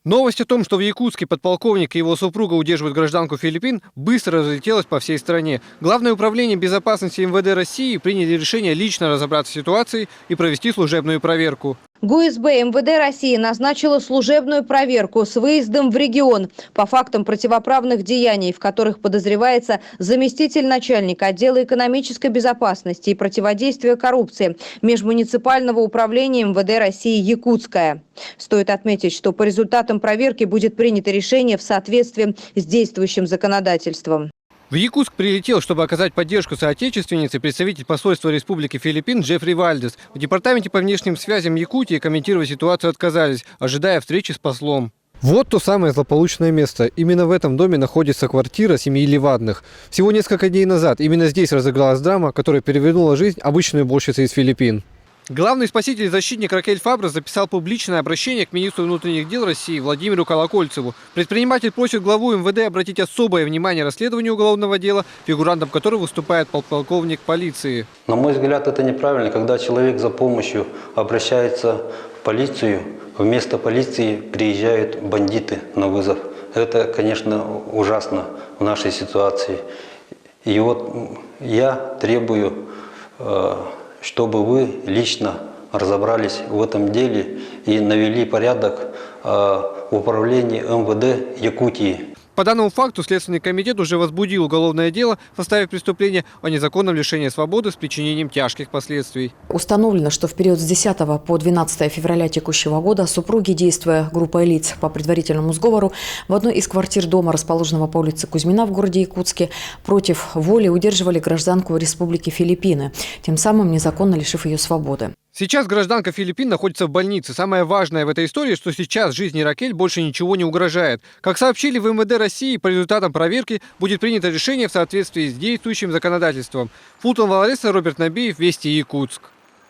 Новость о том, что в Якутске подполковник и его супруга удерживают гражданку Филиппин, быстро разлетелась по всей стране. Главное управление безопасности МВД России приняли решение лично разобраться в ситуации и провести служебную проверку. ГУСБ МВД России назначила служебную проверку с выездом в регион по фактам противоправных деяний, в которых подозревается заместитель начальника отдела экономической безопасности и противодействия коррупции Межмуниципального управления МВД России Якутская. Стоит отметить, что по результатам проверки будет принято решение в соответствии с действующим законодательством. В Якутск прилетел, чтобы оказать поддержку соотечественнице, представитель посольства Республики Филиппин Джеффри Вальдес. В департаменте по внешним связям Якутии комментировать ситуацию отказались, ожидая встречи с послом. Вот то самое злополучное место. Именно в этом доме находится квартира семьи Ливадных. Всего несколько дней назад именно здесь разыгралась драма, которая перевернула жизнь обычной уборщицы из Филиппин. Главный спаситель и защитник Ракель Фаброс записал публичное обращение к министру внутренних дел России Владимиру Колокольцеву. Предприниматель просит главу МВД обратить особое внимание расследованию уголовного дела, фигурантом которого выступает подполковник полиции. На мой взгляд, это неправильно, когда человек за помощью обращается в полицию, вместо полиции приезжают бандиты на вызов. Это, конечно, ужасно в нашей ситуации. И вот я требую, чтобы вы лично разобрались в этом деле и навели порядок в управлении МВД Якутии. По данному факту Следственный комитет уже возбудил уголовное дело в составе преступления о незаконном лишении свободы с причинением тяжких последствий. Установлено, что в период с 10 по 12 февраля текущего года супруги, действуя группой лиц по предварительному сговору, в одной из квартир дома, расположенного по улице Кузьмина в городе Якутске, против воли удерживали гражданку Республики Филиппины, тем самым незаконно лишив ее свободы. Сейчас гражданка Филиппин находится в больнице. Самое важное в этой истории, что сейчас жизни Ракель больше ничего не угрожает. Как сообщили в МВД России, по результатам проверки будет принято решение в соответствии с действующим законодательством. Фултон Валариса, Роберт Набиев, Вести Якутск.